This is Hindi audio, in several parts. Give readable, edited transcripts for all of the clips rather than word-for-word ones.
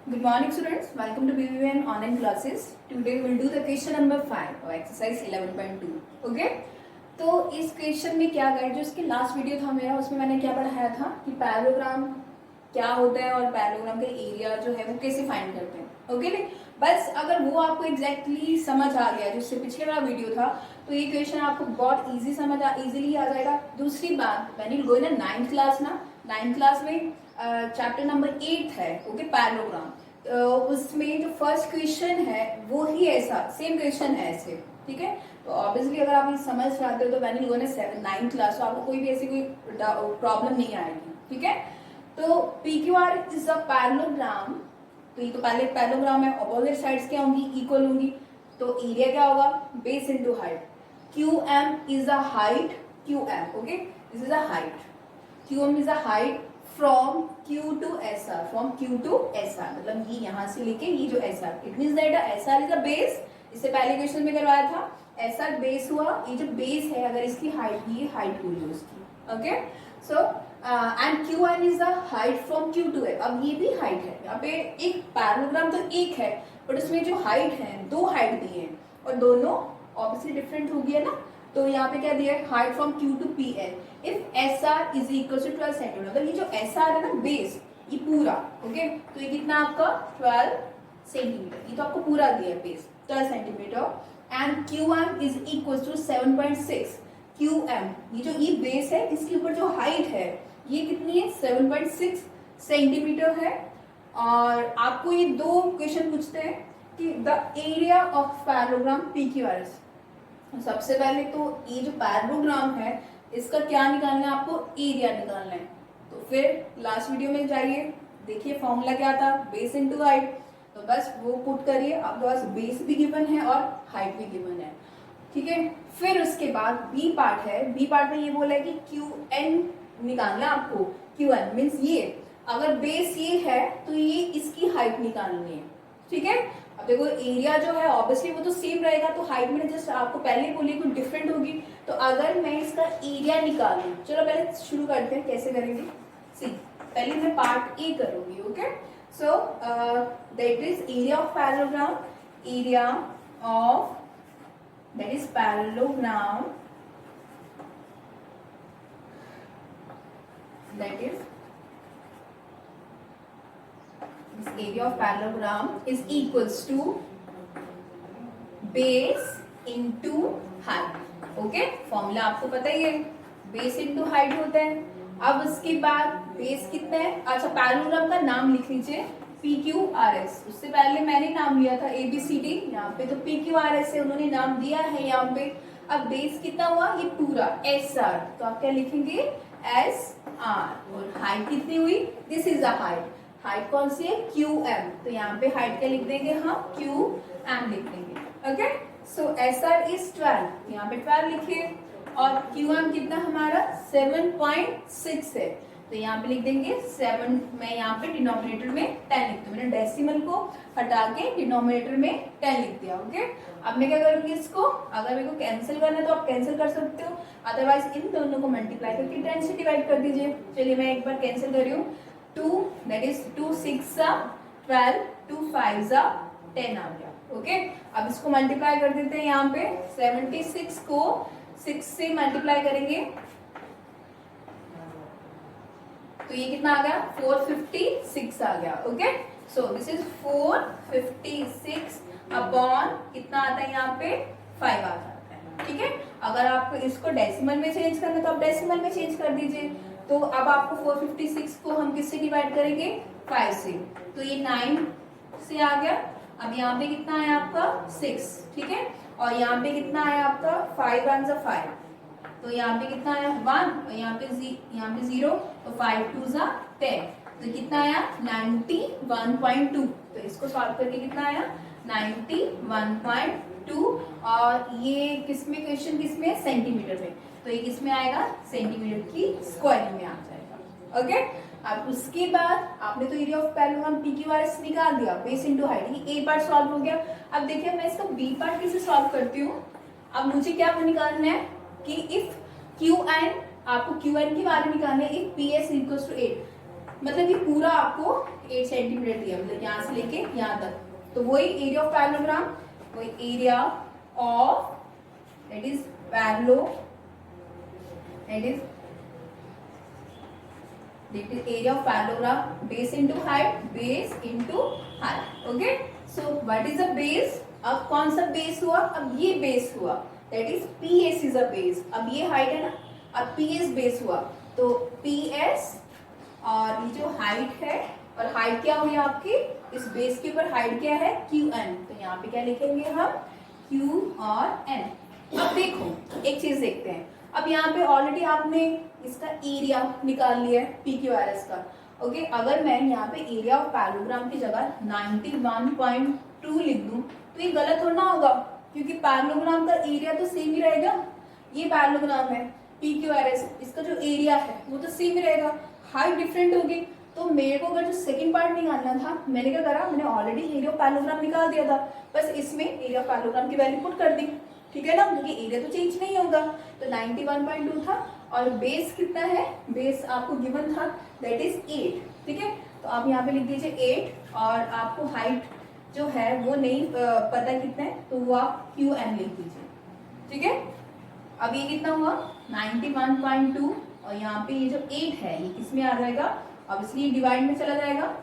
Good morning students, welcome to BBN online classes. Today we will do the question number 5 of exercise 11.2. Okay? तो इस क्वेश्चन में क्या गाइड जो इसके लास्ट वीडियो था मेरा उसमें मैंने क्या पढ़ाया था कि पैरेललोग्राम क्या होता है और पैरेललोग्राम का एरिया जो है वो कैसे फाइंड करते हैं। ओके नहीं, बस अगर वो आपको एग्जैक्टली समझ आ गया जिससे पिछले वाला वीडियो था तो ये क्वेश्चन आपको बहुत इजीली आ जाएगा। दूसरी बात when you go in 9th class ना 9th क्लास में चैप्टर नंबर 8 है ओके पैरेललोग्राम। तो उसमें जो फर्स्ट क्वेश्चन है वो ही ऐसा सेम क्वेश्चन है ऐसे, ठीक है। तो ऑब्वियसली अगर आप ये समझ चाहते हो तो when you go in 9th class तो आपको कोई भी ऐसी कोई प्रॉब्लम नहीं आएगी, ठीक है। तो PQR इज अ पैरेललोग्राम। तो ये तो पहले पैरेललोग्राम है, अपोजिट साइड्स क्या होंगी, इक्वल होंगी। तो एरिया क्या होगा, base into height. QM is a height, QM okay this is a height. QM is a height from Q to SR, from Q to SR मतलब ये यहाँ से लेके ये जो SR, it means that SR is a base. इससे पहले क्वेश्चन में करवाया था SR बेस हुआ, ये जो बेस है अगर इसकी हाइट ये हाइट हुई है उसकी, okay. So and QN is the height from Q to F। अब ये भी हाइट है, यहाँ पे एक पैरेललोग्राम तो एक है बट उसमें जो हाइट है दो हाइट दी है और दोनों ऑब्वियसली डिफरेंट होगी है ना। तो यहाँ पे क्या दिया है, height from Q to PL if SR is equal to 12 centimetre. मतलब ये जो SR है ना बेस ये पूरा ओके। तो ये कितना आपका 12 सेंटीमीटर, ये तो आपको पूरा दिया है base 12 centimetre. And QM is equal to 7.6। QM ये जो ये बेस है इसके ऊपर जो हाइट है ये कितनी है 7.6 सेंटीमीटर है। और आपको ये दो क्वेश्चन पूछते हैं कि the area of parallelogram PQRS। सबसे पहले तो ये जो पैरेललोग्राम है इसका क्या निकालना है, आपको एरिया निकालना है। तो फिर लास्ट वीडियो में जाइए, देखिए फॉर्मूला क्या था, बेस इनटू हाइट। तो बस वो पुट करिए, आपके पास बेस भी गिवन है और हाइट भी गिवन है, ठीक है। फिर उसके बाद बी पार्ट है, बी पार्ट में ये बोला है कि QN निकालना है आपको। QN मीन्स ये अगर बेस ये है तो ये इसकी हाइट निकालनी है, ठीक है। अब देखो एरिया जो है ऑब्वियसली वो तो सेम रहेगा, तो हाइट में जस्ट आपको पहले बोली कुछ डिफरेंट होगी। तो अगर मैं इसका एरिया निकालूं, चलो पहले शुरू करते हैं कैसे करेंगे। सी पहले मैं पार्ट ए करूंगी, okay. So that is area of parallelogram, area of that is parallelogram that is this area of parallelogram is equals to base into height, okay। Formula आपको पता ही है, बेस into height होता है। अब उसके बाद बेस कितना है, अच्छा पैरेललोग्राम का नाम लिख लीजिए PQRS। उससे पहले मैंने नाम लिया था ABCD, यहाँ पे तो PQRS है, उन्होंने नाम दिया है यहाँ पे। अब बेस कितना हुआ, ये पूरा SR, तो आप क्या लिखेंगे SR। और हाइट कितनी हुई, this is the height. Height कौन सी है, QM। तो यहाँ पे हाइट क्या लिख देंगे हम, QM लिख देंगे, ओके। सो SR इज 12, यहाँ पे 12 लिखिए। और QM कितना हमारा 7.6 है, तो यहाँ पे लिख देंगे 7। मैं यहाँ पे डिनोमिनेटर में 10 लिखती हूँ, मैंने डेसिमल को हटा के डिनोमिनेटर में 10 लिख दिया, ओके। अब मैं क्या करूंगी इसको, अगर मेरे को कैंसिल करना है तो आप कैंसिल कर सकते हो, अदरवाइज इन दोनों को मल्टीप्लाई करके 10 से डिवाइड कर दीजिए। चलिए मैं एक बार कैंसिल कर रही हूँ, 2 दैट इज 2 6 12, 2 5 10 आ गया, ओके। अब इसको मल्टीप्लाई कर देते हैं, यहाँ पे 76 को 6 से मल्टीप्लाई करेंगे तो ये कितना आ गया 456 आ गया, okay. So this is 456 upon कितना आता है यहाँ पे 5 आ जाता है, ठीक है। अगर आपको इसको डेसिमल में चेंज करना है तो आप डेसिमल में चेंज कर दीजिए। तो अब आपको 456 को हम किससे डिवाइड करेंगे, 5 से, तो ये 9 से आ गया। अब यहाँ पे कितना आया आपका 6, ठीक है। और यहाँ पे कितना आया आपका 5 1 जा 5, तो यहाँ पे कितना आया 1 और यहाँ पे 0, तो 5 2 जा 10, तो कितना आया 91.2। तो इसको सॉल्व करके कितना आया 91.2। और ये किसमें क्वेश्चन किसमें, सेंटीमीटर में, तो ये किसमें आएगा सेंटीमीटर की स्क्वायर में आ जाएगा, ओके। अब उसके बाद आपने तो एरिया ऑफ पैरेललोग्राम PQRS निकाल दिया, बेस इनटू हाइट, ये ए पार्ट सॉल्व हो गया। अब देखिए मैं इसका बी पार्ट कैसे सॉल्व करती हूँ। अब मुझे क्या निकालना है कि इफ QN, आपको QN की वैल्यू निकालनी है इफ PS इक्वल्स टू 8। मतलब ये पूरा आपको 8 सेंटीमीटर दिया, मतलब यहाँ से लेके यहाँ तक। तो वही एरिया ऑफ पैरेललोग्राम, वही area of that is parallel, that is area of parallelogram, base into height, base into height. Okay, so what is the base? अब कौन सा बेस हुआ? अब ये बेस हुआ, that is PS is a base. अब ये हाइट है ना, अब PS बेस हुआ, तो PS और ये जो हाइट है, और हाइट क्या हुई आपकी? इस बेस के ऊपर हाइट क्या है? QN. तो यहाँ पे क्या लिखेंगे हम? Q और N. अब देखो एक चीज देखते हैं, अब यहाँ पे ऑलरेडी आपने इसका एरिया निकाल लिया है PQRS का। ओके, अगर मैं यहाँ पे एरिया ऑफ पैरेललोग्राम की जगह 91.2 लिख दूं तो ये गलत होना होगा, क्योंकि पैरेललोग्राम का एरिया तो सेम ही रहेगा। ये पैरेललोग्राम है PQRS, इसका जो एरिया है वो तो सेम ही रहेगा, हाइट डिफरेंट होगी। तो मेरे को अगर जो सेकंड पार्ट निकालना था, मैंने क्या करा, मैंने ऑलरेडी एरिया ऑफ पैरेललोग्राम निकाल दिया था, बस इसमें एरिया ऑफ पैरेललोग्राम की वैल्यू पुट कर दी, ठीक है ना, क्योंकि एरिया तो चेंज नहीं होगा। तो 91.2 था, और बेस कितना है? बेस आपको गिवन था, दैट इज 8, ठीक है। तो आप यहाँ पे लिख दीजिए 8, और आपको हाइट जो है वो नहीं पता कितना है, तो वो आप QN लिख दीजिए, ठीक है। अब ये कितना हुआ? 91.2, और यहाँ पे ये जो 8 है ये किस में आ जाएगा? ऑब्वियसली डिवाइड में चला जाएगा,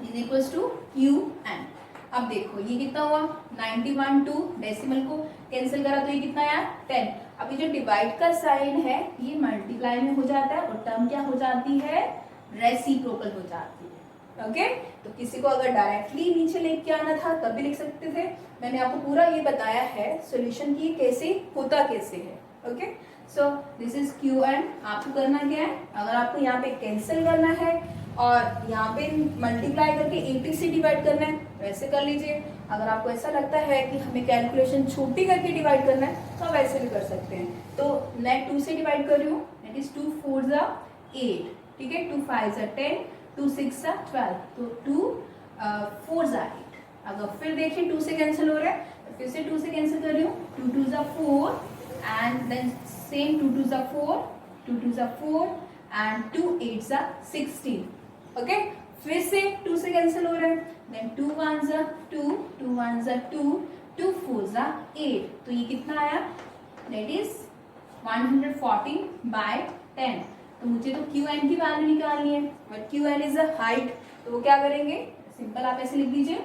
इज इक्वल्स टू QN। अब देखो ये कितना हुआ? 91.2, डेसिमल को कैंसिल करा तो ये कितना आया? 10। अब ये जो डिवाइड का साइन है ये मल्टीप्लाई में हो जाता है, और टर्म क्या हो जाती है? रेसिप्रोकल हो जाती है। ओके, तो किसी को अगर डायरेक्टली नीचे लेके आना था तब भी लिख सकते थे। मैंने आपको पूरा ये बताया है सॉल्यूशन की कैसे होता कैसे है। Okay, so this is QN। आपको करना क्या है, अगर आपको यहाँ पे कैंसिल करना है और यहाँ पे मल्टीप्लाई करके 80 से डिवाइड करना है, वैसे कर लीजिए। अगर आपको ऐसा लगता है कि हमें कैलकुलेशन छोटी करके डिवाइड करना है तो आप वैसे भी कर सकते हैं। तो मैं 2 से डिवाइड कर रही हूँ, दैट इज 2 4 जा 8, ठीक है, 2 5 जा 10, 2 6 जा 12, तो 2 4 जा 8। अगर फिर देखिए 2 से कैंसिल हो रहा है, तो फिर से 2 से कैंसिल कर रही हूँ, 2 2 जा 4, एंड देन सेम 2 2 जा 4, 2 2 जा 4, एंड 2 8 जा 16। ओके, फिर से 2 से कैंसिल हो रहा है, देन 2 1 जा 2, 2 1 जा 2, 2 4 जा 8, तो ये कितना आया? That is 140/10। तो मुझे तो QN की वैल्यू निकालनी है, but QN is a height, तो वो क्या करेंगे? सिंपल आप ऐसे लिख दीजिए,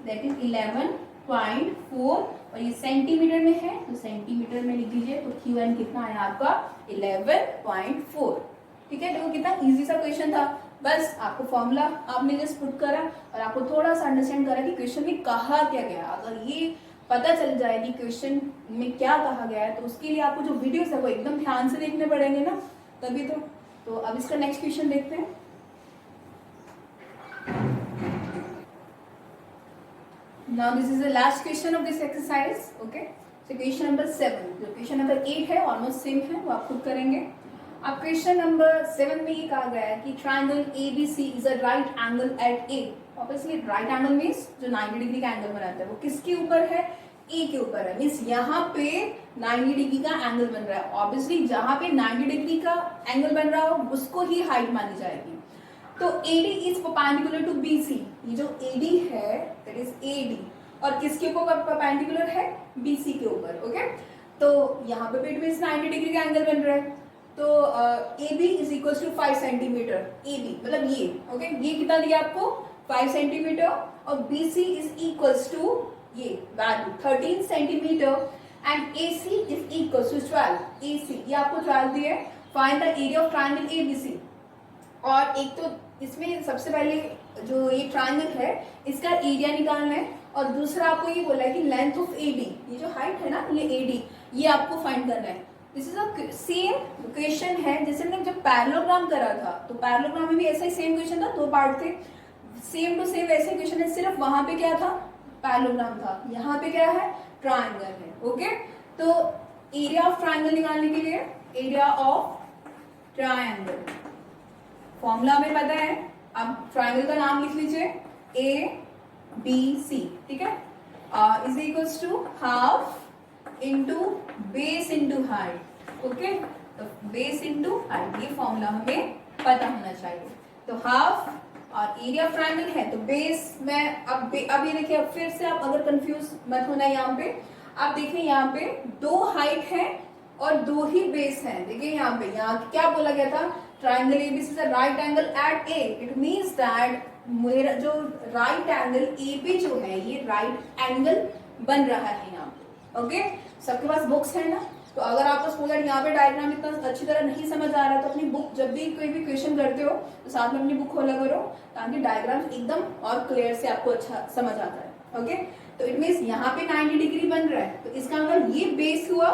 दैट इज 11.4, और ये सेंटीमीटर में है तो सेंटीमीटर में लिख दीजिए। तो QN कितना आया आपका? 11.4, ठीक है। देखो कितना इजी सा क्वेश्चन था, बस आपको फॉर्मूला आपने जस्ट पुट करा और आपको थोड़ा सा अंडरस्टैंड करा कि क्वेश्चन में कहा क्या गया। अगर ये पता चल जाए कि क्वेश्चन में क्या कहा गया है, तो उसके लिए आपको जो वीडियोस है वो एकदम ध्यान से देखने पड़ेंगे ना, तभी तो अब इसका नेक्स्ट क्वेश्चन देखते हैं। Now this is the last question of this exercise. Okay, so question number 7, जो क्वेश्चन नंबर 8 है ऑलमोस्ट सेम है, वो आप खुद करेंगे। अब क्वेश्चन नंबर 7 में ये कहा गया है कि triangle ABC is a right angle at A। Obviously right angle means जो 90 डिग्री का एंगल बनाता है वो किसके ऊपर है? A के ऊपर है, मींस यहाँ पे 90 डिग्री का एंगल बन रहा है। ऑब्वियसली जहां पे 90 डिग्री का एंगल बन रहा हो उसको ही हाइट मानी जाएगी। तो AD is perpendicular to BC। ये जो AD है दैट इज AD, और किसके ऊपर परपेंडिकुलर है? BC के ऊपर। ओके, तो यहाँ पे भी 90 डिग्री का एंगल बन रहा है, तो AB is equal to 5 centimetre. AB मतलब ये, ओके, ये कितना दिया आपको? 5 सेंटीमीटर, और BC इज इक्वल्स टू ये value 13 centimetre, and AC is equals to 12। AC ये आपको 12 दिया है। Find the area of triangle ABC। और एक तो इसमें सबसे पहले जो ये ट्रायंगल है इसका एरिया निकालना है, और दूसरा आपको ये बोला है कि लेंथ ऑफ AD, ये जो हाइट है ना ये AD, ये आपको फाइंड करना है। This is a same question है जैसे हमने जब पैरेललोग्राम करा था, तो पैरेललोग्राम में भी ऐसा ही सेम क्वेश्चन था, 2 पार्ट थे, सेम टू सेम वैसे क्वेश्चन है, सिर्फ वहां पे क्या था? पैरेललोग्राम था, यहाँ पे क्या है? ट्रायंगल है। ओके, तो एरिया ऑफ ट्रायंगल निकालने के लिए एरिया ऑफ ट्रायंगल फॉर्मूला हमें पता है। अब ट्रायंगल का नाम लिख लीजिए ABC, ठीक है, is equals to half into base into height. Okay, तो बेस इंटू हाइट, ये फॉर्मूला हमें पता होना चाहिए। तो हाफ और एरिया ऑफ ट्राइंगल है तो बेस में अब ये देखिए, अब फिर से आप अगर कंफ्यूज मत होना, यहाँ पे आप देखिए यहाँ पे 2 हाइट है और 2 ही बेस है। देखिए यहाँ पे, यहाँ क्या बोला गया था, triangle ABC is a right angle at A, it means that मेरा जो राइट एंगल ए पे जो है ये राइट एंगल बन रहा है यहाँ पे। ओके, सबके पास बुक्स है ना, तो अगर आपको स्टूडेंट यहाँ पे डायग्राम इतना अच्छी तरह नहीं समझ आ रहा है तो अपनी बुक, जब भी कोई भी क्वेश्चन करते हो तो साथ में अपनी बुक खोला करो ताकि डायग्राम एकदम और क्लियर से आपको अच्छा समझ आता है। ओके, तो इट मीन्स यहाँ पे 90 डिग्री बन रहा है, तो इसका मतलब ये बेस हुआ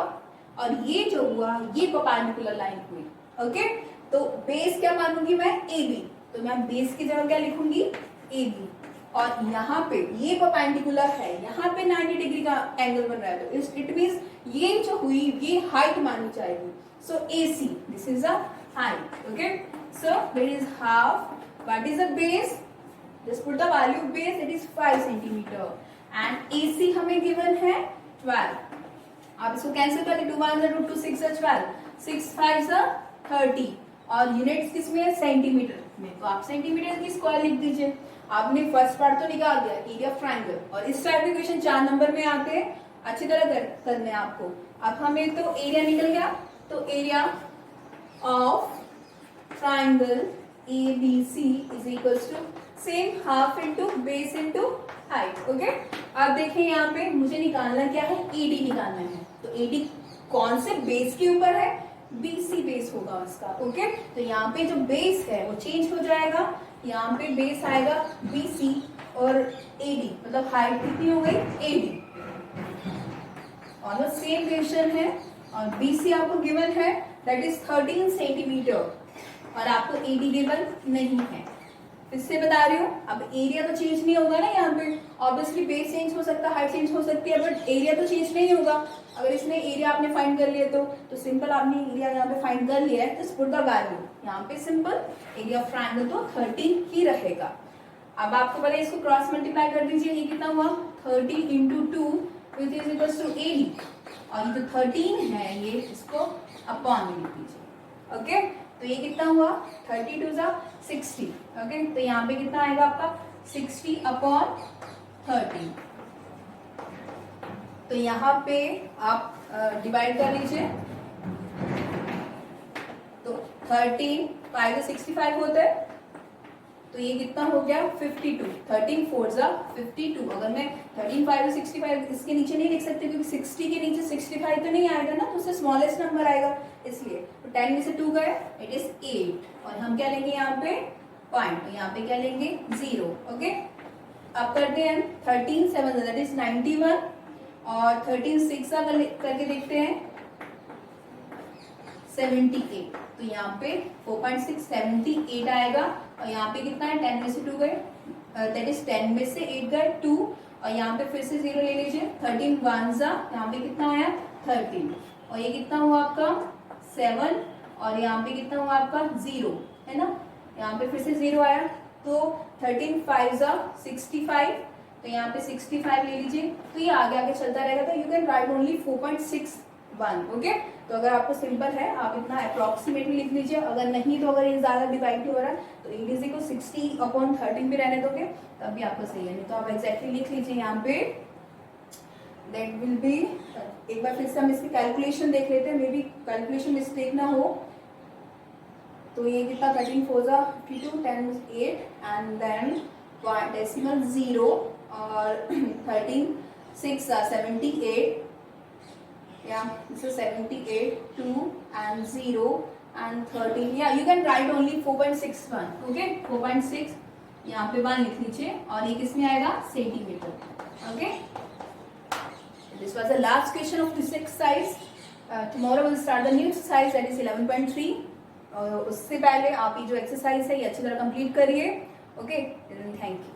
और ये जो हुआ ये परपेंडिकुलर लाइन हुई। ओके, तो बेस क्या मानूंगी मैं, ए बी, तो मैं बेस की जगह क्या लिखूंगी, ए बी, और यहाँ पे ये परपेंडिकुलर है, यहाँ पे 90 डिग्री का एंगल बन रहा है, तो इट मींस ये जो हुई ये हाइट मानी जाएगी। So AC, this is a height. Okay, so there is half, what is the base, just put the value of base, it is 5 centimetre and AC हमें गिवन है 12। आप इसको कैंसिल करके 2 1 2 2 6 12, 6 5 30 और यूनिट्स किसमें है, सेंटीमीटर में, तो आप सेंटीमीटर की स्क्वायर लिख दीजिए। आपने फर्स्ट पार्ट तो निकाल दिया, एरिया ऑफ ट्राइंगल, और इस टाइप के क्वेश्चन 4 नंबर में आते हैं, अच्छी तरह करने आपको। अब हमें तो एरिया निकल गया, तो area of triangle ABC is equals to same half into base into height. Okay, अब देखें यहाँ पे मुझे निकालना क्या है, AD निकालना है, तो AD कौन से बेस के ऊपर है, BC बेस होगा उसका। ओके, तो यहाँ पे जो बेस है वो चेंज हो जाएगा, यहाँ पे बेस आएगा BC और AD, मतलब हाइट कितनी हो गई, AD, और सेम क्वेश्चन है, और BC आपको गिवन है दैट इज 13 सेंटीमीटर और आपको AD गिवन नहीं है। इससे बता रही हूँ, अब एरिया तो चेंज नहीं होगा ना, यहाँ पे ऑब्वियसली बेस चेंज हो सकता है, हाइट चेंज हो सकती है, बट एरिया तो चेंज नहीं होगा। अगर इसमें एरिया आपने फाइंड कर लिया तो सिंपल आपने एरिया यहाँ पे फाइंड कर लिया है, तो पुट द वैल्यू, यहाँ पे सिंपल एरिया ऑफ ट्राइंगल तो 13 ही रहेगा। अब आपको पता है, इसको क्रॉस मल्टीप्लाई कर दीजिए, ये कितना हुआ 30 into 2 which is equals to 80, और ये जो 13 है ये इसको अपॉन में लिख दीजिए। ओके, तो ये कितना हुआ 30 टू 60। ओके, तो यहाँ पे कितना आएगा आपका 60 अपॉन 30, तो यहाँ पे आप डिवाइड कर लीजिए, तो 13 5 65 होता है, तो ये कितना हो गया 52, 13 4 52। अगर मैं 13 5 65 इसके नीचे नहीं लिख सकती क्योंकि 60 के नीचे 65 तो नहीं आएगा ना, तो उससे स्मॉलेस्ट नंबर आएगा, इसलिए तो 10 में से 2 गए, इट इज 8, और हम क्या लेंगे यहाँ पे पॉइंट, तो यहाँ पे क्या लेंगे 0। ओके, अब करते हैं 13 7 दैट इज 91 और 13 6 करके देखते हैं 78, तो यहाँ पे 4.6 78 आएगा, और यहाँ पे कितना है 10 में से 2 गए, दैट इज 10 में से 8 गए 2, और यहाँ पे फिर से 0 ले लीजिए, 13 1 यहाँ पे कितना आया 13, और ये कितना हुआ आपका 7, और यहाँ पे कितना हुआ आपका 0 है ना, यहाँ पे फिर से 0 आया, तो 13 5 65, तो यहाँ पे 65 ले लीजिए, तो ये आगे आगे चलता रहेगा, तो you can write only 4.61। Okay, तो अगर आपको सिंपल है आप इतना अप्रोक्सीमेटली लिख लीजिए, अगर नहीं तो अगर ये ज्यादा डिवाइड हो रहा है तो एडीसी को 60 अपॉन 13 पे रहने दोगे तब भी आपको सही है, नहीं तो आप एग्जैक्टली लिख लीजिए यहाँ पे, दैट विल बी। एक बार फिर से हम इसकी कैलकुलेशन देख लेते हैं, मे बी कैलकुलेशन मिस्टेक ना हो, तो ये कितना 13 4 52 10 8 एंड देन डेसिमल 0 और 13 6 78, yeah, this is 78 2 and 0 and 13, yeah, you can write only 4.61, okay, 4.6 यहाँ पे 1 लिख लीजिए, और ये किसमें आएगा centimetre. Okay, this was the last question of this exercise. Tomorrow we'll start the new exercise that is 11.3. उससे पहले आप ये जो एक्सरसाइज है ये अच्छी तरह कंप्लीट करिए। Okay, thank you.